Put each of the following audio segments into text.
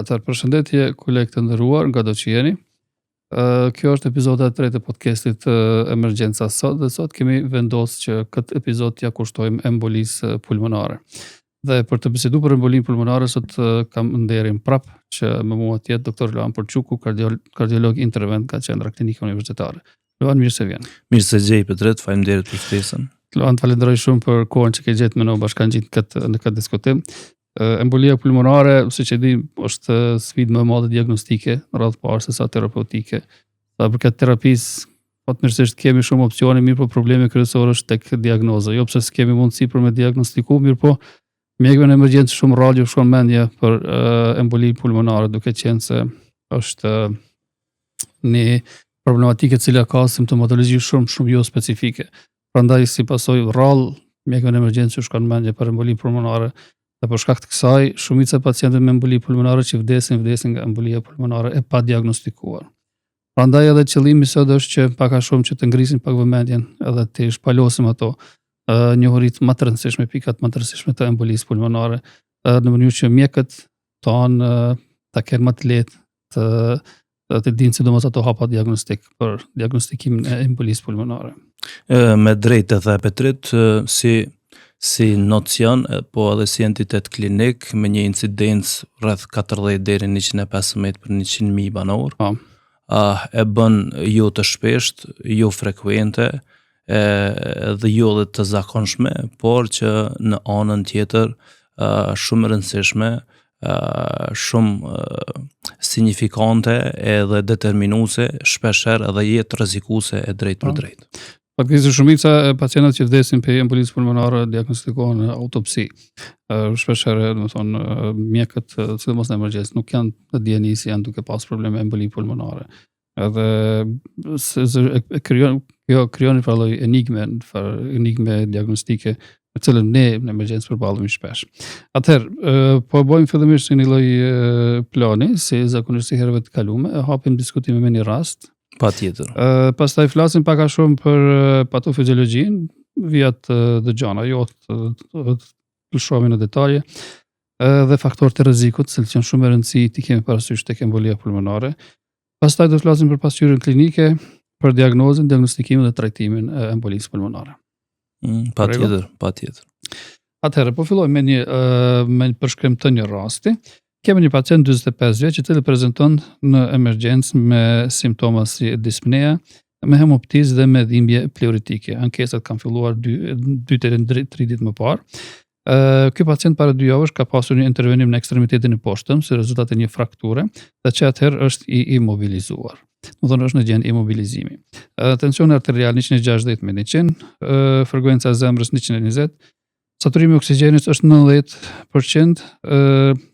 Atëherë përshëndetje kolegë të nderuar nga do që jeni. Kjo është epizoda e tretë e podcastit Emergjenca sot dhe sot kemi vendosur që këtë episod t'ia kushtojmë embolisë pulmonare. Dhe për të biseduar për embolinë pulmonare sot kam nderin prap që me mua tjetë doktor Loan Porçuku, kardiolog intervent nga Qendra Klinike Universitare. Loan, mirë se vjen. Mirë se gjej Petret, faleminderit për ftesën. Loan, falenderoj shumë për kohën që ke gjetë me në bashkangjit në këtë diskutim. Embolia pulmonare, siç e di, është sfidë më e madhe diagnostike, radhë parë se sa terapeutike. Sa për këtë terapisë, fatmirësisht kemi shumë opsione, mirë po problemi kryesor është tek diagnoza. Jo pse s'kemi mundësi për me diagnostiku, mirë po mjekëve në emergjencë shumë radio shkon mendje për emboli pulmonare, duke qenë se është një problematike e cila ka simptomatologji shumë jo specifike. Prandaj si pasojë rrallë mjekëve në emergjencë shkon mendje për emboli pulmonare. Dhe për shkak të kësaj, shumica e pacientëve me emboli pulmonare që vdesin nga embolia pulmonare e pa diagnostikuar. Prandaj edhe qëllimi sot është që pak a shumë që të ngrisim pak vëmendjen edhe të shpalosim ato njohuritë më të rëndësishme, pikat më të rëndësishme të embolisë pulmonare, në mënyrë që mjekët tonë ta kenë më të lehtë të dinë sidomos ato hapa diagnostik për diagnostikimin e embolisë pulmonare. Me drejtë edhe Petrit, si nocion, po edhe si entitet klinik, me një incidencë rreth 40 deri 115 për 100.000 banor, e bën jo të shpesht, jo frekuente, dhe jo dhe të zakonshme, por që në anën tjetër shumë rëndësishme, shumë signifikante edhe determinuese, shpeshherë edhe jetë rrezikuese e drejtë për drejtë. Faktikisht shumica e pacientëve që vdesin për embolisë pulmonare diagnostikohen në autopsi. Shpeshherë, domethënë, mjekët, sidomos në emergjencë, nuk janë të dieni se janë duke pas probleme me emboli pulmonare. Edhe kjo krijon një lloj enigme diagnostike me cilën ne në emergjencë përballemi shpesh. Atëherë, po bëjmë fillimisht një lloj plani, si zakonisht herëve të kaluara, e hapim diskutimin me një rast. Patjetër. Pastaj flasim pak a shumë për patofiziologjinë, via të dëgjona, jo të shohim në detaje, dhe faktorët e rrezikut, që janë shumë e rëndësishëm të kemi parasysh tek embolia pulmonare. Pastaj do të flasim për pasqyrën klinike, për diagnozën, diagnostikimin dhe trajtimin e embolisë pulmonare. Patjetër. Atëherë, po fillojmë me një përshkrim të një rasti. Kemi një pacient 45 vjeç i cili prezanton në emergjencë me simptoma si dispnea, me hemoptizë dhe me dhimbje pleuritike. Ankesat kanë filluar 2 deri në 3 ditë më parë. Ky pacient para 2 javësh ka pasur një intervenim në ekstremitetin e poshtëm si rezultat e një frakture, dhe që atëherë është i imobilizuar. Domethënë është në gjendje imobilizimi. Tensioni arterial 160 me 100, frekuenca e zemrës 120, saturimi i oksigjenit është 90%,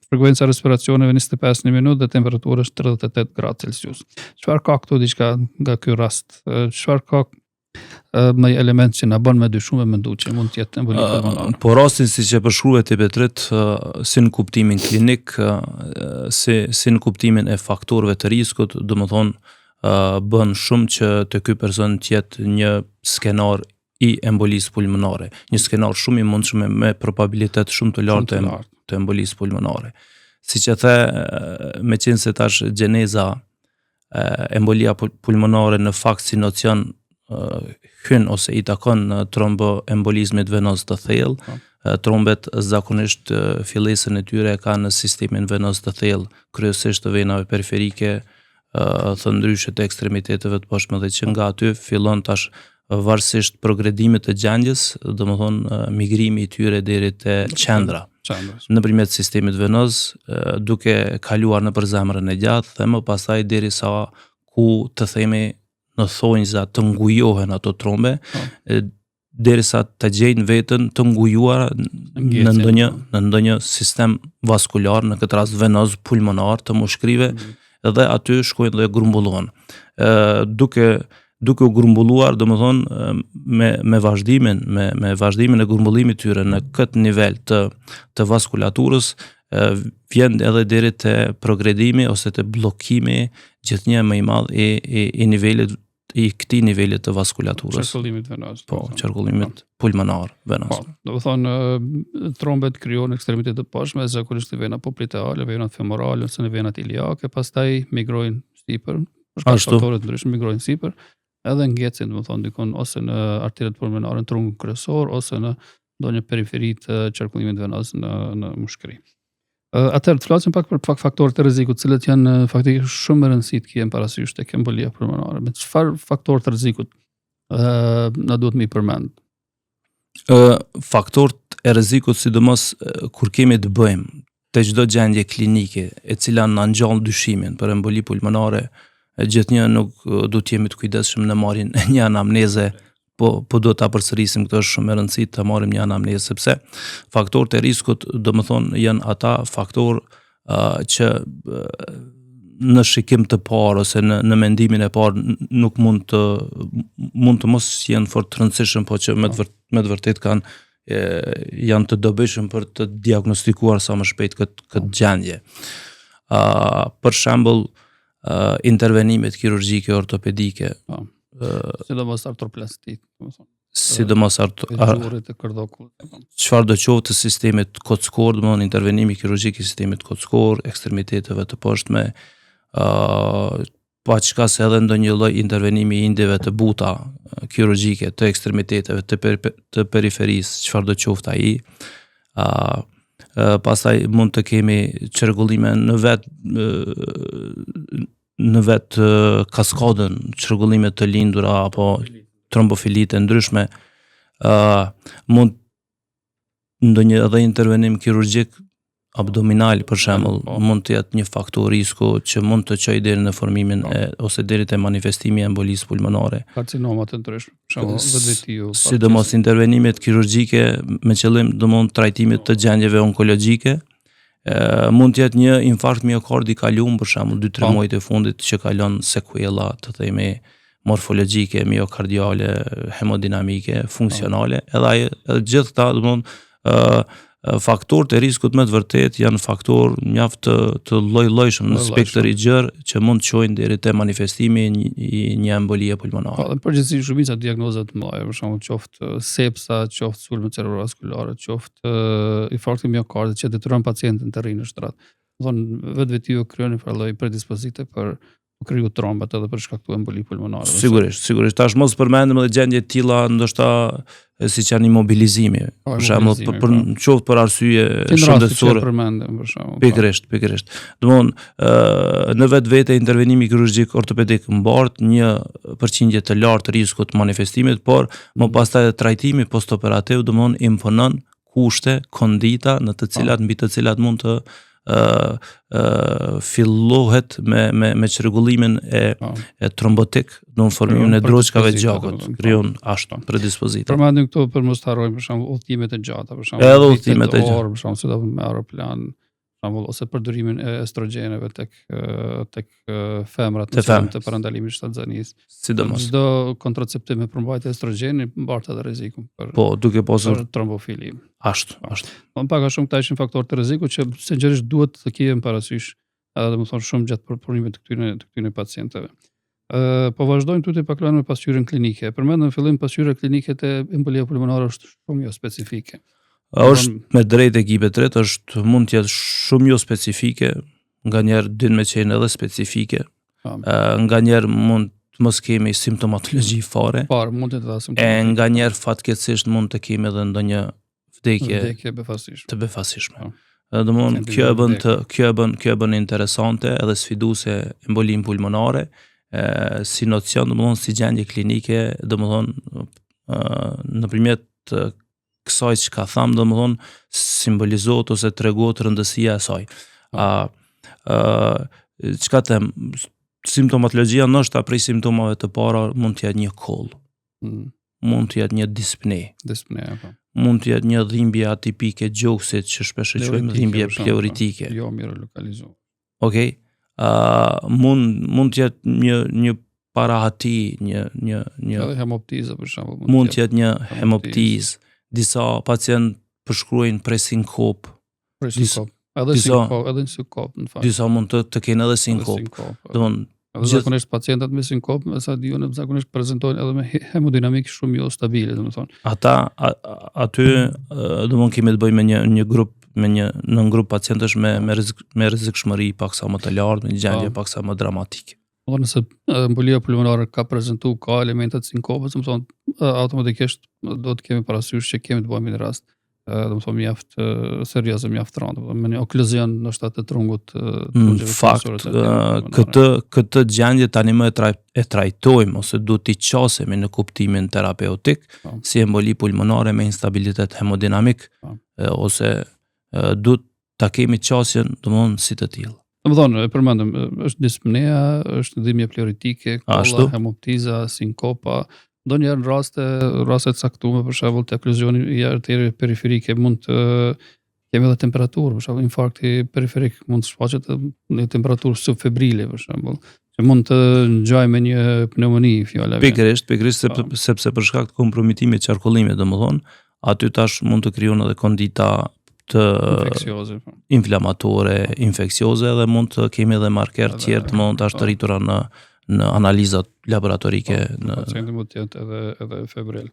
frekuenca respiracioneve 25 në minutë dhe temperatura është 38 gradë Celsius. Çfarë ka këtu diçka nga ky rast? Çfarë ka në element që na bën me dyshuar me mendu që mund të jetë emboli pulmonare? Po rastin siç e përshkruaj ti Petrit, si në kuptimin klinik, si në kuptimin e faktorëve të rrezikut, domethënë bën shumë që të ky person të jetë një skenar i embolisë pulmonare, një skenar shumë i mundshëm me probabilitet shumë të lartë të embolisë pulmonare. Siç e the, me qenë se tash gjeneza embolia pulmonare në fakt si nocion hyn ose i takon tromboembolizmit venoz të thellë. Trombet zakonisht fillesën e tyre kanë në sistemin venoz të thellë, kryesisht të venave periferike, të ndryshe të ekstremiteteve të poshtme, dhe që nga aty fillon tash varësisht progredimit të gjendjes, domethënë migrimi i tyre deri te qendra nëpërmjet sistemit venoz, duke kaluar nëpër zemrën e gjatë dhe më pastaj derisa ku të themi në thonjza të ngujohen ato trombe, derisa të gjejnë veten të ngujuar në ndonjë sistem vaskular, në këtë rast venoz pulmonar të mushkrive, dhe aty shkojnë dhe grumbullohen. Duke u grumbulluar, domethënë me vazhdimin e grumbullimit tyre në këtë nivel të vaskulaturës, vjen edhe deri te progredimi ose te bllokimi gjithnjë më i madh i nivelit i këtij nivelit të vaskulaturës. Qarkullimit venos. Po, qarkullimit pulmonar venos. Po, do të thonë trombet krijohen në ekstremitet të poshtme, zakonisht në vena popliteale, venat femorale ose në venat iliake, pastaj migrojnë sipër, për shkak të faktorëve të ndryshëm migrojnë sipër, edhe ngjecin, do të thonë dikon ose në arteret pulmonare në trungun kryesor ose në ndonjë periferi të qarkullimit venos në mushkëri. Atëherë të flasim pak për faktorët e rrezikut, të cilët janë faktikisht shumë e rëndësishme të kemi parasysh tek embolia pulmonare. Me çfarë faktorë të rrezikut na duhet mi përmend? Faktorët e rrezikut, sidomos kur kemi të bëjmë te çdo gjendje klinike e cila na ngjall dyshimin për emboli pulmonare, gjithnjë nuk do të jemi të kujdesshëm në marrjen e një anamneze, po do ta përsërisim, këtë është shumë e rëndësishme të marrim një anamnezë, sepse faktorët e rrezikut, domethënë, janë ata faktorë që në shikim të parë ose në mendimin e parë nuk mund të mos jenë fort të rëndësishëm, po që me të vërtet janë të dobishëm për të diagnostikuar sa më shpejt këtë gjendje. Për shembull, intervenimet kirurgjike ortopedike, sidomos artroplastit, domethënë. Sidomos gjurit e kërdokullit. Çfarë do qoftë të sistemit kockor, domethënë intervenimi kirurgjik i sistemit kockor, ekstremiteteve të poshtme, pa çka se edhe ndonjë lloj intervenimi i indjeve të buta kirurgjike të ekstremiteteve të periferisë, çfarë do qoftë ai. Pastaj mund të kemi çrregullime në vetë kaskadën, çrregullime të lindura apo trombofilitë ndryshme, mund ndonjë edhe intervenim kirurgjik abdominal për shembull, mund të jetë një faktor risku që mund të çojë deri në formimin ose deri te manifestimi i embolisë pulmonare. Karcinoma të ndryshme, për shembull vetvetiu. Sidomos intervenimet kirurgjike me qëllim domthonë trajtimit të gjendjeve onkologjike, mund të jetë një infarkt miokardi i kaluar për shembull 2-3 muajt e fundit që ka lënë sekuella, të themi, morfologjike, miokardiale, hemodinamike, funksionale, edhe gjithë këta domthonë faktorët e rrezikut me të vërtet janë faktor mjaft të lloj-llojshëm në spektër i gjerë që mund të çojnë deri te manifestimi i një embolie pulmonare. Po, përgjithsisht shumica diagnoza të mëdha, për shembull qoftë sepsa, qoftë sulme cerebrovaskulare, qoftë infarkti miokardit që detyron pacientin të rrinë në shtrat. Do thonë vetvetiu krijon një lloj predispozite për kriju trombat edhe për shkaktuar emboli pulmonare. Sigurisht. Tash mos përmendem edhe gjendje të tilla, ndoshta siç janë imobilizimi, për shembull, qoftë për arsye shëndetësore. Për shembull. Pikërisht. Domthonë, në vetvete intervenimi kirurgjik ortopedik mbart një përqindje të lartë të rrezikut të manifestimit, por më pastaj trajtimi postoperativ domthonë imponon kushte, kondita në të cilat mbi të cilat mund të fillohet me çrregullimin e trombotik në formimin e droçkave të gjakut, krijon ashtu predispozita. Përmendim këtu për mos të harrojmë për shembull udhëtimet e gjata, për shembull edhe udhëtimet e gjata, për shembull si me aeroplan, për shembull ose përdorimin e estrogeneve tek femrat në qëllim të parandalimit të shtatzanisë. Sidomos çdo kontraceptiv me përmbajtje estrogeni mbart edhe rrezikun për duke pasur trombofili. Ashtu. Unë pak a shumë këta ishin faktorë të rrezikut që sinqerisht duhet të kemi parasysh, edhe domethënë shumë gjatë përpunimit të këtyre pacientëve. Po vazhdojmë tuti pak me pasqyrën klinike. Përmendëm në fillim pasqyra klinike të embolia pulmonare është shumë jo specifike. Është me drejtë ekipe të tretë, mund të jetë shumë jo specifike, nganjëherë din me qenë edhe specifike. Nganjëherë mund të mos kemi simptomatologji fare. Mund të jetë simptomatologji. Nganjëherë fatkeqësisht mund të kemi edhe ndonjë vdekje befasishme. Domthonë kjo e bën interesante edhe sfiduese embolinë pulmonare, si nocion, domthonë si gjendje klinike, domthonë nëpërmjet kësaj që ka tham, domthonë simbolizohet ose tregohet rëndësia e saj. Çka them, simptomatologjia ndoshta prej simptomave të para mund të jetë një koll. Mund të jetë një dispne. Mund të jetë një dhimbje atipike gjoksit që shpesh e quajmë dhimbje pleuritike. Jo mirë lokalizuar. Okej. Mund të jetë një parahati, një hemoptizë për shembull. Mund të jetë një hemoptizë. Disa pacient përshkruajnë presinkop. Edhe sinkop, në fakt. Disa mund të kenë edhe sinkop. Domthonë Edhe zakonisht pacientat me sinkop, me sa diun, zakonisht prezantojnë edhe me hemodinamik shumë jo stabile, domethënë. Aty domthon kemi të bëjmë me një grup në grup pacientësh me rrezikshmëri paksa më të lartë, me një gjendje paksa më dramatike. Por nëse embolia pulmonare ka prezantuar ka elemente të sinkopës, domethënë automatikisht do të kemi parasysh që kemi të bëjmë në rast domethënë mjaft serioze, mjaft rëndë, me një okluzion ndoshta të trungut. Në fakt, këtë gjendje tani më e trajtojmë ose duhet t'i qasemi në kuptimin terapeutik si emboli pulmonare me instabilitet hemodinamik ose duhet ta kemi qasjen domthonë si të tillë. Domethënë, e përmendëm, është dispnea, është dhimbje pleuritike, kolla, hemoptiza, sinkopa. Ndonjëherë në raste të caktuara, për shembull, të okluzioni i arterieve periferike mund të kemi edhe temperaturë, për shembull, infarkti periferik mund të shfaqet në temperaturë subfebrile, për shembull, që mund të ngjajë me një pneumoni, fjala. Pikërisht sepse për shkak të kompromitimit të qarkullimit, domethënë, aty tash mund të krijohen edhe kondita të inflamatore, infeksioze dhe mund të kemi edhe marker tjerë të mund të rritura në analizat laboratorike. Pacienti mund të jetë edhe febril.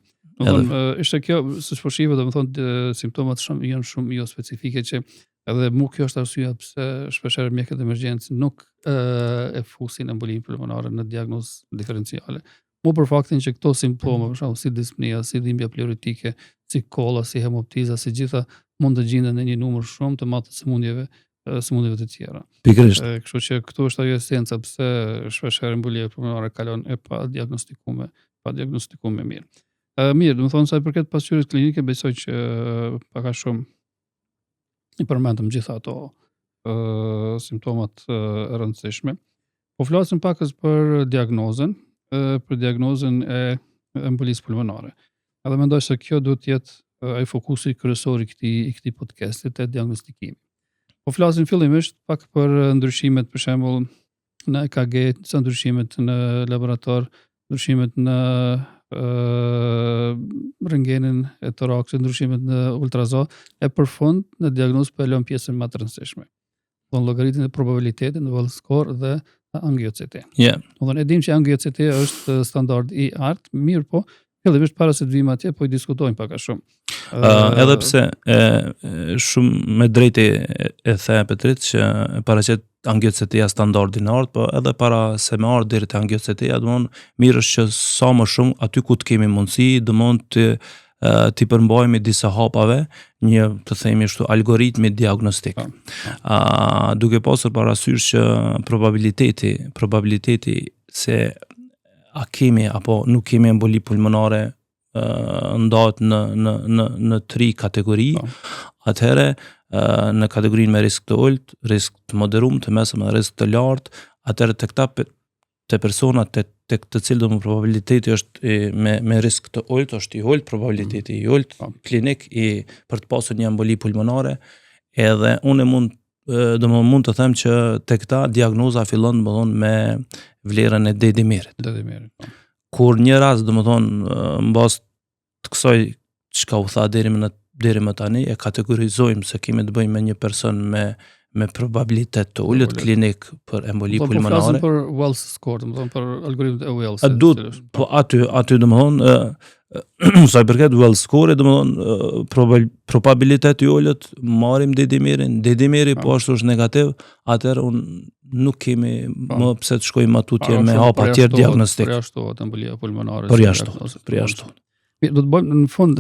Ishte kjo, siç po shihet, domethënë simptomat janë shumë jo specifike që edhe kjo është arsyeja pse shpeshherë mjekët e emergjencë nuk e fusin embolinë pulmonare në diagnozë diferenciale. Për faktin që këto simptoma, për shembull, si dispnea, si dhimbja pleuritike, si kolla, si hemoptiza, si gjitha mund të gjenden në një numër shumë të madh të sëmundjeve të tjera. Pikërisht. Kështu që këtu është ajo esenca pse shpeshherë embolia pulmonare kalon e pa diagnostikuar mirë. Mirë, domethënë sa i përket pasqyrës klinike, besoj që pak a shumë i përmendëm gjitha ato simptomat e rëndësishme. Po flasim pak për diagnozën e embolisë pulmonare. Edhe mendoj se kjo duhet të jetë ai fokusi kryesor i këtij podcasti të diagnostikimit. Po flasim fillimisht pak për ndryshimet, për shembull, në EKG, disa ndryshimet në laborator, ndryshimet në rentgenin e toraksit, ndryshimet në ultrazon, e përfund në diagnozë po e lëm pjesën më të rëndësishme. Don llogaritin e probabilitetit në Wells score dhe angioCT. Domethënë e dim që angioCT është standard i art, mirë po, fillimisht para se të vim atje, po i diskutojmë pak a shumë. Edhe pse shumë me drejtë e the Petrit që paraqet angioCT-ja standardin e art, po edhe para se me ardh deri te angioCT-ja, domthon mirë është që sa më shumë aty ku të kemi mundësi, domthon t'i përmbajmë disa hapave një, të themi ashtu, algoritmi diagnostik. Duke pasur parasysh që probabiliteti se a kemi apo nuk kemi emboli pulmonare ndahet në 3 kategori. Atëherë në kategorinë me risk të ulët, risk të moderum, të mesëm dhe risk të lartë, atëherë të këta të personat të këtë cilë dhe probabiliteti është me risk të ulët, është i ulët, probabiliteti i ulët, klinik për të pasur një emboli pulmonare, edhe unë mund të them që të këta diagnoza fillon me vlerën e dedimirit. Kur një rast, mbas të kësaj çka u tha deri më tani, e kategorizojmë se kemi të bëjmë me një person me probabilitet të ulët klinik për emboli pulmonare. Po flasim për Wells score, për algoritmin e Wells. Po aty sa i përket Wells score, probabiliteti i ulët marrim dedimiri po ashtu është negativ, atëherë nuk kemi më pse të shkojmë atutje me hapa tjerë diagnostik. Përjashtohet embolia pulmonare. Përjashtohet. Do të bëjmë në fund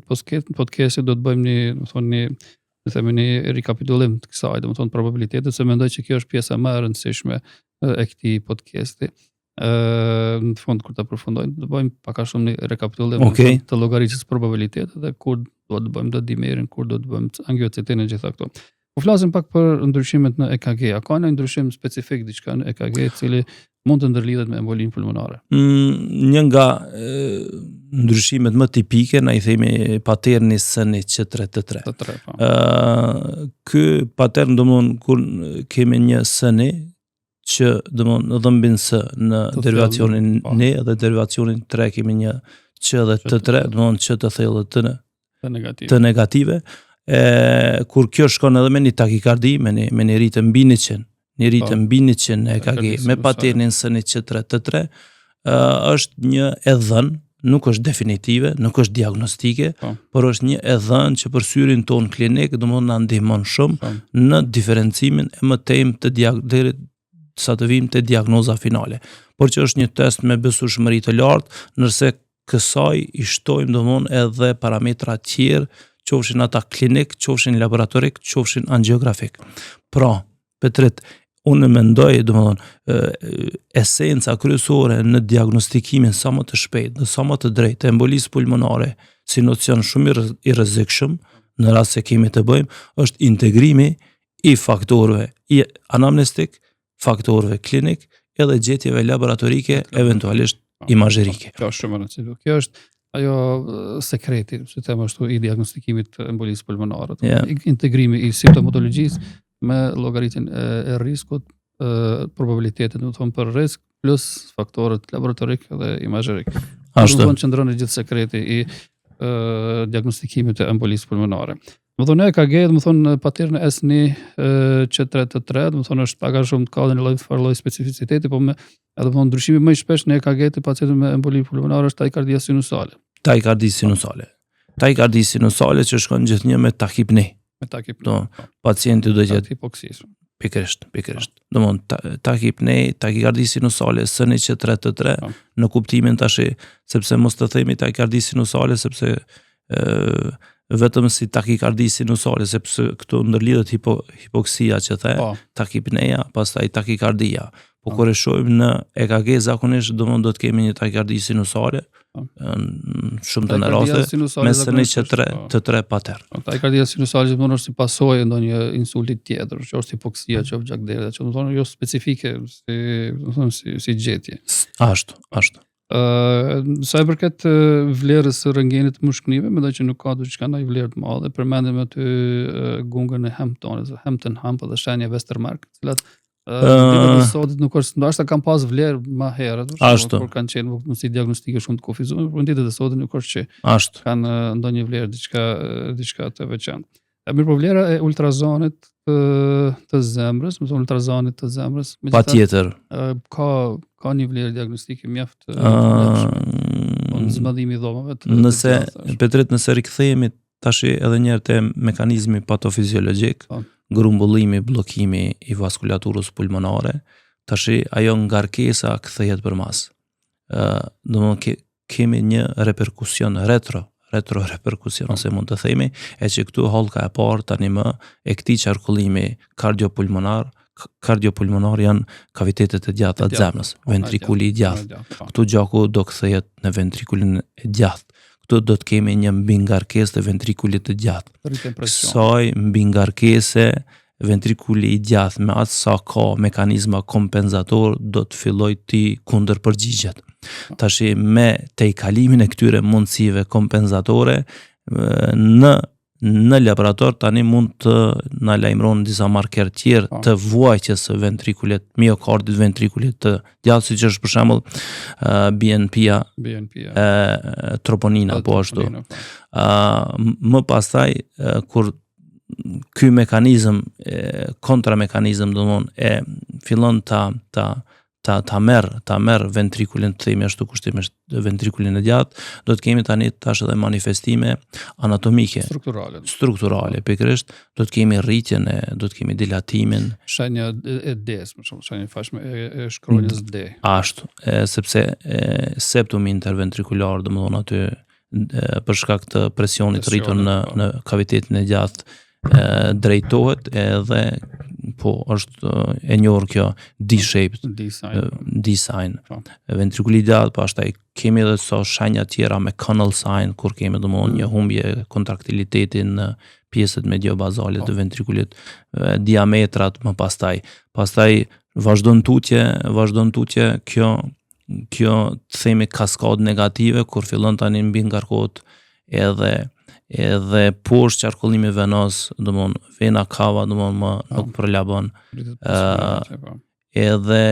podcastit do të bëjmë një rikapitulim të kësaj, domethënë probabilitetet, se mendoj që kjo është pjesa më e rëndësishme e këtij podcasti. Në fund kur ta përfundojmë, do të bëjmë pak a shumë një rekapitulim të llogaritjes probabilitetet dhe kur do të bëjmë dedimirin, kur do të bëjmë angioCT-n e gjitha këto. Po flasim pak për ndryshimet në EKG. A ka një ndryshim specifik diçka në EKG i cili mund të ndërlidhet me embolinë pulmonare? Një nga ndryshimet më tipike, na i themi paterni SN 133. Ky patern domthon kur kemi një SN që domthon dhëmbin S në derivacionin N dhe derivacionin 3 kemi një Q dhe T3, domthon Q të thellë të negative. Kur kjo shkon edhe me një takikardi, me një ritëm mbi 100 një rritje mbi 100 EKG me paternin SN133 është një e dhënë, nuk është definitive, nuk është diagnostike, por është një e dhënë që për syrin ton klinik domethënë na ndihmon shumë në diferencimin e mëtejmë deri sa të vim te diagnoza finale. Por që është një test me besueshmëri të lartë, ndërse kësaj i shtojmë domethënë edhe parametra tjerë, qofshin ata klinik, qofshin laboratorik, qofshin angiografik. Pra, Petrit, unë mendoj, domethënë, esenca kryesore në diagnostikimin sa më të shpejtë, dhe sa më të drejtë të embolisë pulmonare, si nocion shumë i rrezikshëm, në rast se kemi të bëjmë, është integrimi i faktorëve i anamnestik, faktorëve klinik, edhe gjetjeve laboratorike, eventualisht imazherike. Kjo është shumë e rëndësishme. Kjo është ajo sekreti, si them ashtu, i diagnostikimit të embolisë pulmonare, integrimi i simptomatologjisë me llogaritjen e riskut, probabilitetin, do të thonë për risk plus faktorët laboratorik dhe imazherik. Ashtu. Do të qëndron gjithë sekreti i diagnostikimit të embolisë pulmonare. Do të thonë EKG, do të thonë paterni SN133, do të thonë është pak a shumë ka një lloj specificiteti, po do të thonë ndryshimi më i shpesh në EKG të pacientëve me emboli pulmonare është takikardia sinusale. Takikardi sinusale që shkon gjithnjë me takipni. Me takipni. Do pacienti do të jetë hipoksisë. Pikërisht. Domthonë takipni, takikardi sinusale SN133 në kuptimin tash, sepse mos të themi takikardi sinusale sepse vetëm si takikardi sinusale, sepse këtu ndërlidhet hipoksia që the, takipneja, pastaj takikardia. Po kur e shohim në EKG zakonisht do të kemi një takikardi sinusale, shumë të raste me SN133 pater. Takikardia sinusale gjithmonë është si pasojë ndonjë insulti tjetër, që është hipoksia, që është gjakdera, që do të thonë jo specifike si gjetje. Ashtu. Sa i përket vlerës së rentgenit të mushkënive, mendoj që nuk ka diçka ndaj vlerë të madhe. Përmendim aty gungën e Hampton Hump dhe shenja Westermark, të cilat ditët e sotit nuk është, ndoshta kanë pas vlerë më herët, por kanë qenë mundësi diagnostike shumë të kufizuar, por ditët e sotit nuk është që kanë ndonjë vlerë diçka të veçantë. Mirë, po vlera e ultrazonit të zemrës, më thonë ultrazonit të zemrës, patjetër ka një vlerë diagnostike mjaft zmadhimi i dhomave. Nëse rikthehemi tash edhe një herë te mekanizmi patofiziologjik, grumbullimi, bllokimi i vaskulaturës pulmonare, tash ajo ngarkesa kthehet përmas. Domthonë kemi një reperkusion retroreperkusion, ose mund të themi, e që këtu hollka e parë tani më e këtij qarkullimi kardiopulmonar janë kavitetet e gjata të zemrës, ventrikuli i gjatë. Këtu gjaku do kthehet në ventrikulin e gjatë. Këtu do të kemi një mbingarkesë të ventrikulit të gjatë. Kësaj mbingarkese ventrikuli i gjatë me atë sa ka mekanizma kompenzator do të filloj të kundërpërgjigjet. Tash me tejkalimin e këtyre mundësive kompenzatore në laborator tani mund të na lajmëron disa marker tjerë të vuajtjes së ventrikulit, miokardit, ventrikulit të gjatë, siç është për shembull BNP-a, troponina, po ashtu. Më pastaj kur ky mekanizëm, kontramekanizëm, domthonë fillon ta merr ventrikulin, të themi ashtu kushtimisht ventrikulin e gjatë, do të kemi tani tash edhe manifestime anatomike, strukturale, pikërisht, do të kemi rritjen do të kemi dilatimin, shenja e D-s, më shumë, shenja fashme e shkronjës D. Ashtu, sepse septumi interventrikular, domethënë aty për shkak të presionit rritur në kavitetin e gjatë drejtohet edhe është e njohur kjo D-shaped, D-sign. Ventrikuli i gjatë, pastaj kemi edhe shenja tjera me canal sign, kur kemi domosdoshmë një humbje kontraktiliteti në pjesët mediobazale të ventrikulit, diametrat më pastaj. Pastaj vazhdon tutje kjo të themi kaskadë negative, kur fillon tani mbi ngarkohet edhe poshtë qarkullimi venos, domthonë vena cava, domthonë nuk përlabon. Edhe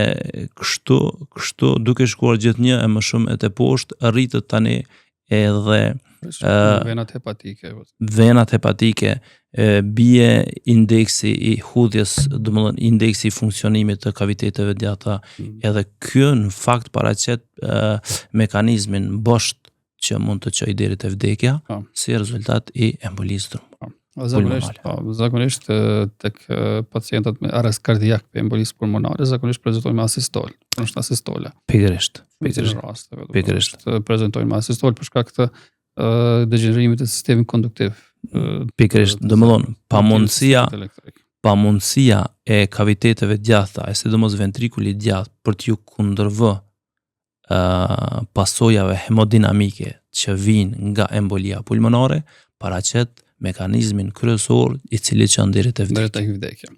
kështu duke shkuar gjithnjë e më shumë e te poshtë, rritet tani edhe venat hepatike. venat hepatike, bie indeksi i hudhjes, domethënë indeksi i funksionimit të kaviteteve djata, edhe ky në fakt paraqet mekanizmin bosht që mund të çojë deri te vdekja si rezultat i embolisë Zakonisht tek pacientët me arrest kardiak për embolisë pulmonare, zakonisht prezentojnë me asistol, është asistola. Pikërisht. Prezentojnë me asistol për shkak të degenerimit të sistemit konduktiv. Pikërisht, domethënë pamundësia e kaviteteve djatha, e sidomos ventrikulit djathtë për t'ju kundërvë pasojave hemodinamike që vijnë nga embolia pulmonare, paraqet mekanizmin kryesor i cili çon deri te vdekja.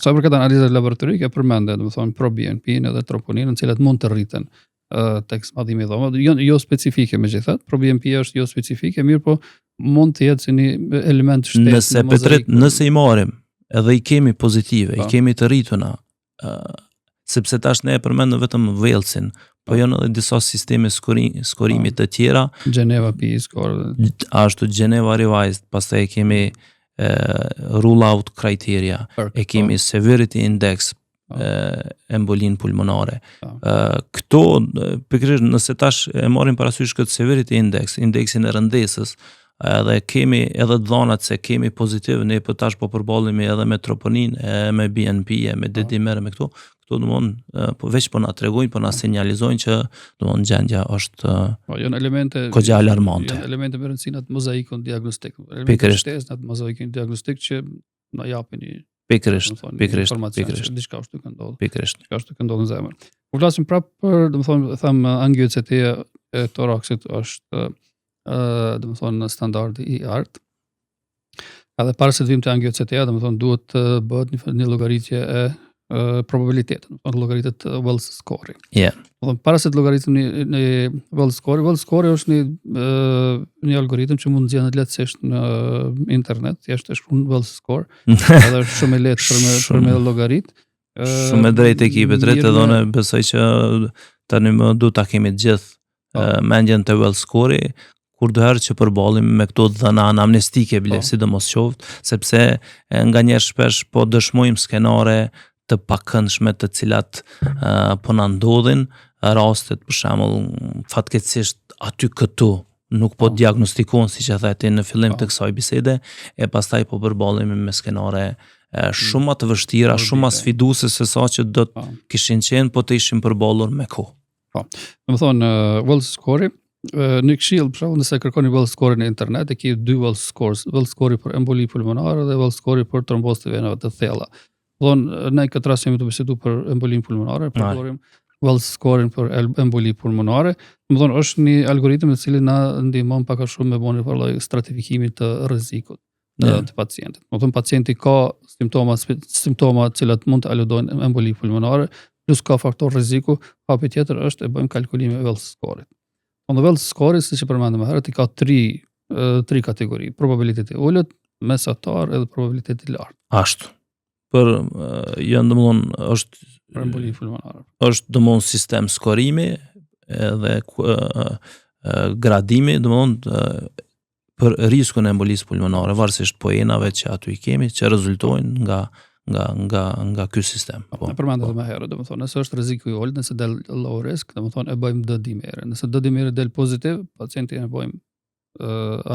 Sa për këtë analizë laboratorike përmendet, domethënë proBNP-n edhe troponinën, të cilat mund të rriten tek smadhimi i dhomave, jo specifike megjithatë, proBNP është jo specifike, mirë po mund të jetë si një element shtetë. Nëse i marrim edhe i kemi pozitive, i kemi të rrituna, sepse tash ne e përmendëm vetëm Walesin, po janë edhe disa sisteme skorimi të tjera. Geneva P score. Ashtu Geneva Revised, pastaj e kemi rule out criteria, e kemi severity index, embolin pulmonare. Këto, pikërisht nëse tash e marrim parasysh këtë severity index, indeksin e rëndesës, edhe kemi edhe dhënat se kemi pozitiv, ne po tash po përballemi edhe me troponin, me BNP, me D-dimer, me këto po veç po na tregojnë, po na sinjalizojnë që domthon gjendja është janë elemente goxha alarmante. Janë elemente me rëndësi në mozaikun diagnostik. Pikërisht në mozaikun diagnostik që na japin pikërisht diçka është duke ndodhur. Pikërisht. Diçka është duke ndodhur në zemër. Po flasim prapë për, domethënë, them angiocetia e toraksit është domethënë standardi i art. Edhe para se të vim te angiocetia, domethënë duhet të bëhet një llogaritje e probabilitetet, llogaritet Wells score. Para se të llogaritim në Wells score është një algoritëm që mund nxjerrë lehtësisht në internet, thjesht e shkruan Wells score, edhe është shumë e lehtë për me llogarit. Shumë e drejtë ekipet drejt, edhe unë besoj që tani më duhet ta kemi të gjithë mendjen te Wells score, kur doherë që përballemi me këto dhëna anamnestike bile, sidomos qoftë, sepse nganjëherë shpesh po dëshmojmë skenare të pakëndshme të cilat po na ndodhin, rastet për shembull fatkeqësisht aty këtu nuk po diagnostikohen siç e thati në fillim të kësaj bisede, e pastaj po përballemi me skenare shumë më të vështira, shumë më sfiduese se sa që do të kishin qenë po të ishim përballur me kohë. Domethënë Wells score në këshill, për shembull, nëse kërkoni Wells score në internet, e ke dy Wells scores, Wells score për emboli pulmonare dhe Wells score për trombozë të venave të thella. Ne këtë rast jemi të bisedu për embolin pulmonare, përdorim Wells scoring për emboli pulmonare. Domethënë është një algoritëm i cili na ndihmon pak a shumë me bënë një lloj stratifikimi të rrezikut të pacientit. Domethënë pacienti ka simptoma të cilat mund të aludojnë emboli pulmonare, plus ka faktor rreziku, hapi tjetër është e bëjmë kalkulimin e Wells scorit. Në Wells score, siç e përmendëm më herët, ka tri kategori: probabiliteti i ulët, mesatar edhe probabiliteti i lartë. Ashtu. Për janë domthon për emboli pulmonare. Është domthon sistem skorimi edhe gradimi domthon për riskun e embolisë pulmonare, varësisht poenave që aty i kemi, që rezultojnë nga ky sistem. Ne përmendëm më herët, domethënë nëse është rreziku i ulët, nëse del low risk, domethënë e bëjmë D-dimer. Nëse D-dimer del pozitiv, pacientin e bëjmë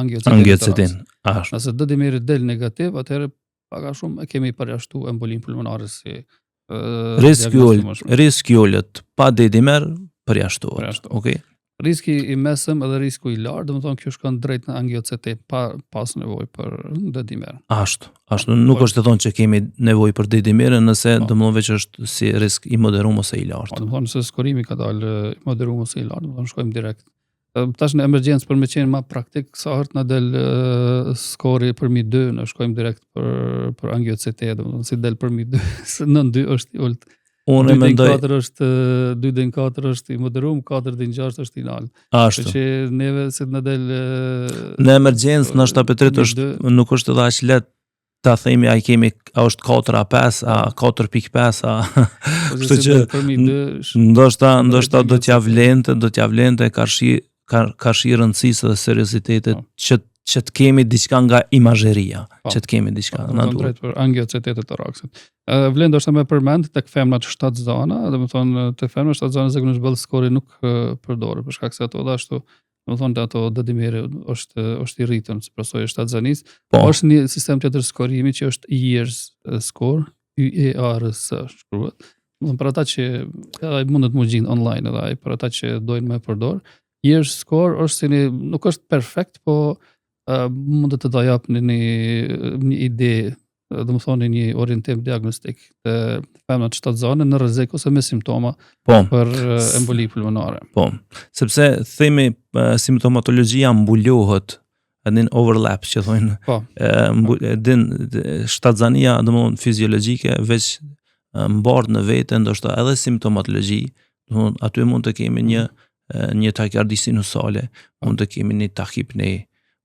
angiocetin. Nëse D-dimer del negativ, atëherë pak a shumë e kemi përjashtu embolin pulmonare si riski i ulët pa D-dimer përjashtohet. Okej. Riski i mesëm edhe risku i lartë, domethënë kjo shkon drejt në angiocetet pas nevojë për D-dimer. Ashtu nuk është të thonë që kemi nevojë për D-dimer nëse domethënë veç është si risk i moderum ose i lartë. Domethënë nëse skorimi ka dalë i moderum ose i lartë, domethënë shkojmë direkt. Tash në emergjencë për me qenë ma praktik, sa herët na del skori përmi 2, ne shkojmë direkt për angiocetet, domethënë si del përmi 2, nën 2 është i ulët. 2-4 është i moderum, 4-6 është i lartë. Ashtu. Që neve se na del në emergjencë në shtapetrit nuk është edhe aq lehtë ta themi a është 4-5, a 4.5, kështu që ndoshta do t'ja vlente karshi ka shi rëndësisë dhe seriozitetit që të kemi diçka nga imazheria, që të kemi diçka na duhet. Drejt për angiocitetet të raksit. Vlen ndoshta më përmend tek femrat 7 zona, domethënë tek femrat 7 zona zakonisht ball skori nuk përdoret për shkak se ato ashtu, domethënë ato Dadimiri është i rritën si pasojë 7 zonis. Është një sistem tjetër skorimi që është years score, YEARS shkruhet. Domethënë për ata që mundet mu gjinë online edhe ai për ata që dojnë më përdor, years score është si nuk është perfekt, po mund të ta jap një ide, domethënë një orientim diagnostik të femrat 7 zone në rrezik ose me simptoma për emboli pulmonare. Po, sepse themi simptomatologjia mbulohet në overlap që thonë. Po. Din shtatzania domethënë fiziologjike veç mbartë në vete ndoshta edhe simptomatologji, domethënë aty mund të kemi një takikardi sinusale, mund të kemi një tachipne,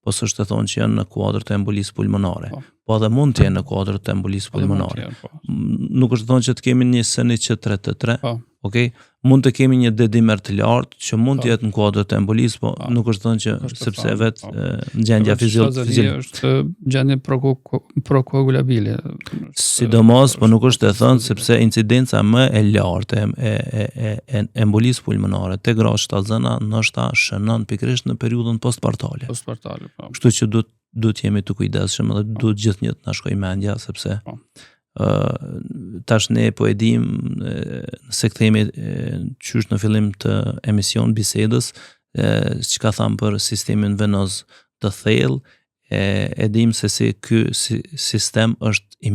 po s'është të thonë që janë në kuadër të embolisë pulmonare. Po edhe mund të jenë në kuadër të embolisë pulmonare. Nuk është të thonë që të kemi një SNC3T3, okay? Mund të kemi një dedimer të lartë që mund të jetë në kuadër të embolisë, po nuk është të thonë që sepse vetë gjendja fiziologjike është gjendje prokoagulabile. Sidomos, po nuk është të thënë sepse incidenca më e lartë e embolisë pulmonare te grad 7 zona ndoshta shënon pikërisht në periudhën postpartale. Postpartale, po. Kështu që duhet jemi të kujdesshëm dhe duhet gjithnjë të na shkojë mendja sepse tash ne po e dim se kthehemi qysh në fillim të emision bisedës çka tham për sistemin venoz të thellë, e dim se si ky sistem është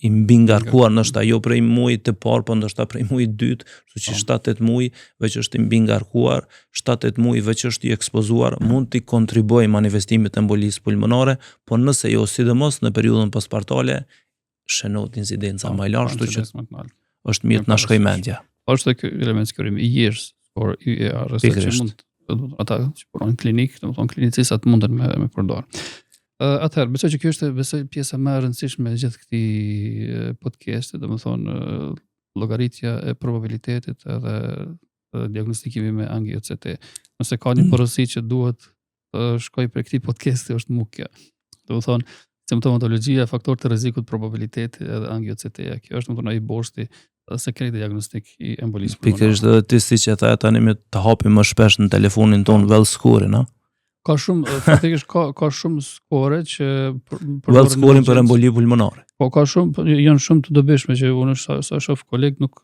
i mbingarkuar ndoshta jo prej muajit të parë, po ndoshta prej muajit të dytë, kështu që 7-8 muaj veç është i mbingarkuar, 7-8 muaj veç është i ekspozuar, mund të kontribuojë manifestimit të embolisë pulmonare, po nëse jo sidomos në periudhën postpartale shënohet incidenca më e lartë, kështu që është mirë të na shkojë mendja. Është ky element skorimi years or YEARS që mund ata që punojnë klinik, domethënë klinicistat munden me përdor. Atëherë, besoj që kjo është pjesa më e rëndësishme e gjithë këtij podcasti, domethënë llogaritja e probabilitetit edhe diagnostikimi me angioCT. Nëse ka një porosi që duhet shkoj për këtij podcasti është mukja. Domethënë simptomatologjia, faktor të rrezikut, probabiliteti edhe angioCT-ja. Kjo është domethënë ai boshti sekreti diagnostik i embolisë pulmonare. Pikërisht edhe ti siç e tha tani me të hapim më shpesh në telefonin ton well score-in, a? Ka shumë, faktikisht ka shumë skore që well score-in për emboli pulmonare. Po ka shumë, janë shumë të dobishme që unë sa shoh koleg nuk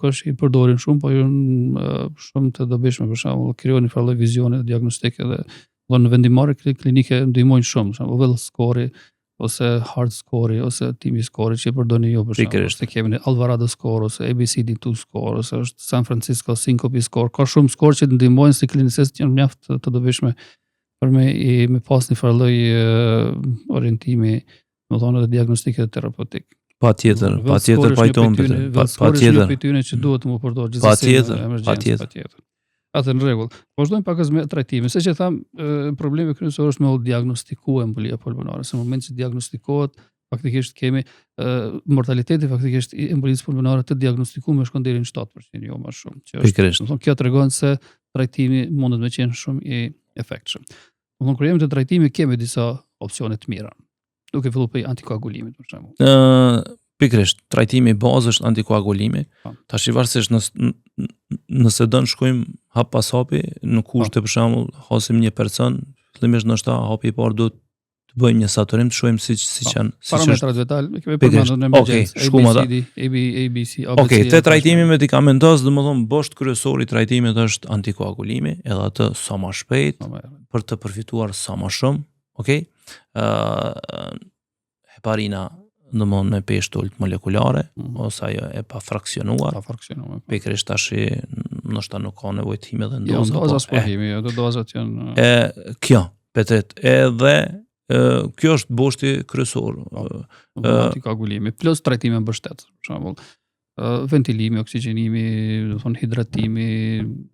është i përdorin shumë, po janë shumë të dobishme, për shembull, krijojnë një farë vizione diagnostike dhe në vendimmarrje klinike ndihmojnë shumë, për shembull, well score ose hard score ose timi score që e përdorni ju për shembull. Ose kemi Alvarado score ose ABCD2 score ose është San Francisco syncope score. Ka shumë score që ndihmojnë si klinicist që janë mjaft të dobishme për me pas një farë lloj orientimi, domethënë edhe diagnostike dhe terapeutik. Patjetër pajtohem për të. Patjetër pyetje që duhet të më përdor gjithsesi. Patjetër. Atë në rregull. Vazhdojmë pak me trajtimin. Se që tham, problemi kryesor është me u diagnostikuar embolia pulmonare. Në moment që diagnostikohet, faktikisht kemi mortaliteti faktikisht i embolisë pulmonare të diagnostikuar shkon deri në 7%, jo më shumë. Që është, kjo tregon se trajtimi mundet me qenë shumë i efektshëm. Kur jemi te trajtimi kemi disa opsione të mira. Duke filluar prej antikoagulimit për shembull. Pikërisht, trajtimi i bazë është antikoagulimi. Tash varësisht nëse do të shkojmë hap pas hapi, në kushte për shembull, hasim një person, fillimisht ndoshta hapi i parë duhet të bëjmë një saturim të shohim siç janë. Parametrat vital, kemi përmendur në emergjencë, ABC. Okej, te trajtimi medikamentoz, domethënë boshti kryesor i trajtimit është antikoagulimi, edhe atë sa më shpejt për të përfituar sa më shumë, okay? Heparina domthon me peshë ult molekulare ose ajo e pa fraksionuar. Pikërisht tash ndoshta nuk ka nevojë të hime edhe në dozë. Jo, dozat po himi, ato dozat janë. Kjo, petret, edhe kjo është boshti kryesor. Antikoagulimi plus trajtimi mbështetës, për shembull. Ventilimi, oksigjenimi, domthon hidratimi,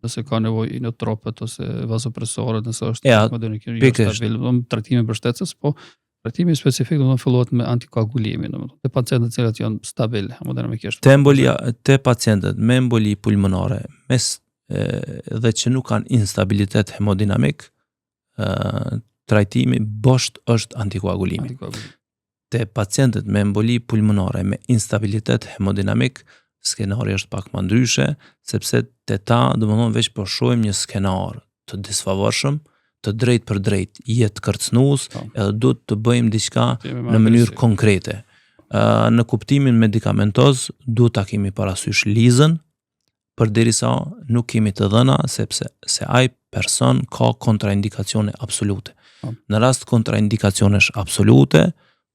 nëse ka nevojë inotropet ose vazopresorët, nëse është stabil, trajtimi mbështetës, po trajtimi specifik do të fillohet me antikoagulimi, domethënë te pacientët që janë stabil, hemodinamikisht. Te pacientët me emboli pulmonare, mes dhe që nuk kanë instabilitet hemodinamik, trajtimi bosht është antikoagulimi. Te pacientët me emboli pulmonare me instabilitet hemodinamik, skenari është pak më ndryshe, sepse te ta, domethënë veç po shohim një skenar të disfavorshëm, të drejt për drejt, jetë kërcnues, edhe duhet të bëjmë diçka në mënyrë konkrete. Në kuptimin medikamentoz, duhet ta kemi parasysh lizën, përderisa nuk kemi të dhëna, sepse se ai person ka kontraindikacione absolute. Në rast kontraindikacionesh absolute,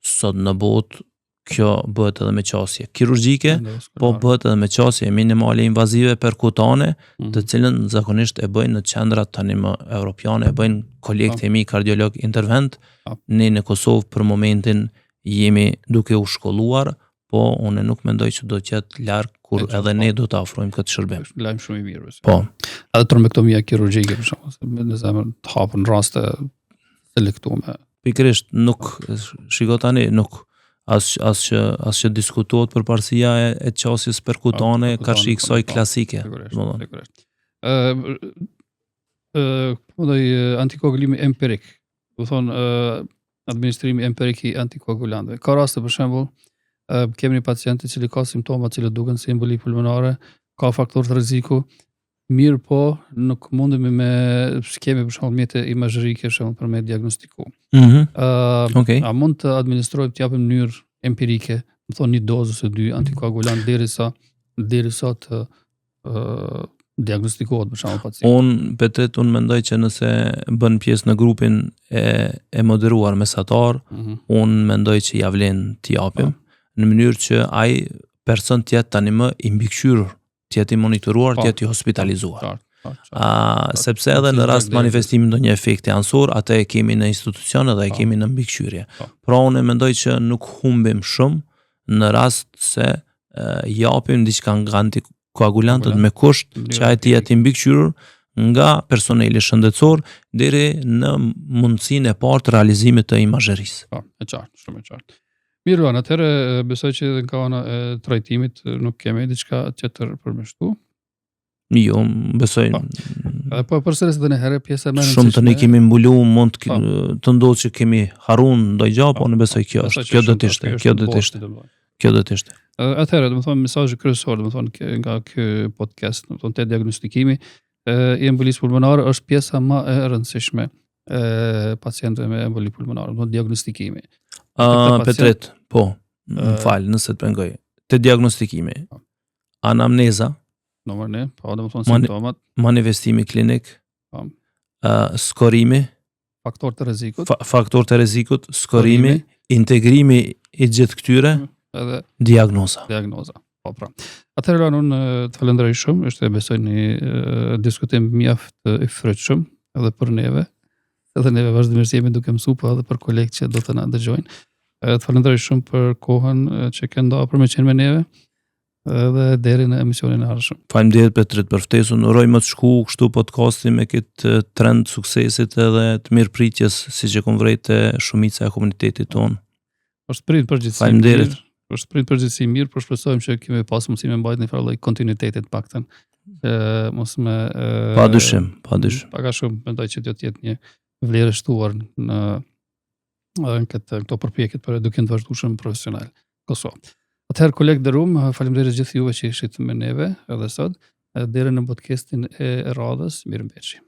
sot në botë kjo bëhet edhe me qasje kirurgjike, po bëhet edhe me qasje minimale invazive perkutane, të cilën zakonisht e bëjnë në qendrat tani më europiane, e bëjnë kolegët e mi kardiolog intervent. Ne në Kosovë për momentin jemi duke u shkolluar, po unë nuk mendoj që do të jetë larg kur edhe ne do të ofrojmë këtë shërbim. Lajm shumë i mirë. Po. Edhe trombektomia kirurgjike për shembull, në zemër të hapën raste selektuar. Pikërisht nuk shiko tani nuk as që diskutohet për parësia e qasjes perkutane ka shi kësaj klasike. Antikoagulimi empirik, do thonë administrimi empirik i antikoagulantëve. Ka raste për shembull, kemi një pacient i cili ka simptoma që duken si emboli pulmonare, ka faktor të rreziku, mirë po nuk mundemi kemi për shembull mjete imazherike për me diagnostiku. A mund të administrojmë të japim në mënyrë empirike, do thonë një dozë ose dy antikoagulant derisa të diagnostikohet për shembull pacient. Unë mendoj që nëse bën pjesë në grupin e moderuar mesatar, unë mendoj që ja vlen t'i japim, në mënyrë që ai person të jetë tani më i mbikëqyrur, të jetë i monitoruar, të jetë i hospitalizuar. Sepse edhe në rast manifestimi ndonjë efekti ansor, atë e kemi në institucion edhe e kemi në mbikëqyrje. Pra unë mendoj që nuk humbim shumë në rast se japim diçka nga antikoagulantët me kusht që ai të jetë i mbikëqyrur nga personeli shëndetësor deri në mundësinë e parë të realizimit të imazherisë. E qartë, shumë e qartë. Mirë, atëherë besoj që nga ana e trajtimit nuk kemi diçka tjetër përmeshtu. Jo, besoj. Po përsëris edhe një herë pjesa më e shumë të ne kemi mbulu, mund të ndodhë që kemi harun ndonjë gjë, po unë besoj kjo do të ishte. Atëherë, domethënë mesazhi kryesor, domethënë nga ky podcast, domethënë te diagnostikimi i embolisë pulmonare është pjesa më e rëndësishme e pacientëve me emboli pulmonare, domethënë diagnostikimi. Petret, po, më fal, nëse të pengoj. Te diagnostikimi, anamneza, simptomat, manifestimi klinik, skorimi, faktor të rrezikut, skorimi, integrimi i gjithë këtyre, edhe diagnoza. Po pra. Atëherë unë të falenderoj shumë, është besoj një diskutim mjaft i frytshëm edhe për neve. Edhe neve vazhdimisht jemi duke mësu, po edhe për kolegët që do të na dëgjojnë. Të falenderoj shumë për kohën që ke ndarë për me qenë me neve, edhe deri në emisionin e ardhshëm. Faleminderit Petrit për ftesën, uroj më të shku kështu podcastin me këtë trend suksesit edhe të mirëpritjes siç e konvrejtë shumica e komunitetit tonë. Është prit përgjithësi. Faleminderit. Është prit përgjithësi mirë, por shpresojmë që kemi pas mundësi me mbajtë një farë lloj kontinuiteti të paktën. Mos me Padyshim. Pak a shumë mendoj që do të jetë një vlerë shtuar në këto përpjekjet për edukim të vazhdueshëm profesional Kosovë. Atëherë kolegë The Room, faleminderit gjithë juve që ishit me neve edhe sot, deri në podcastin e radhës, mirëmbëjtje.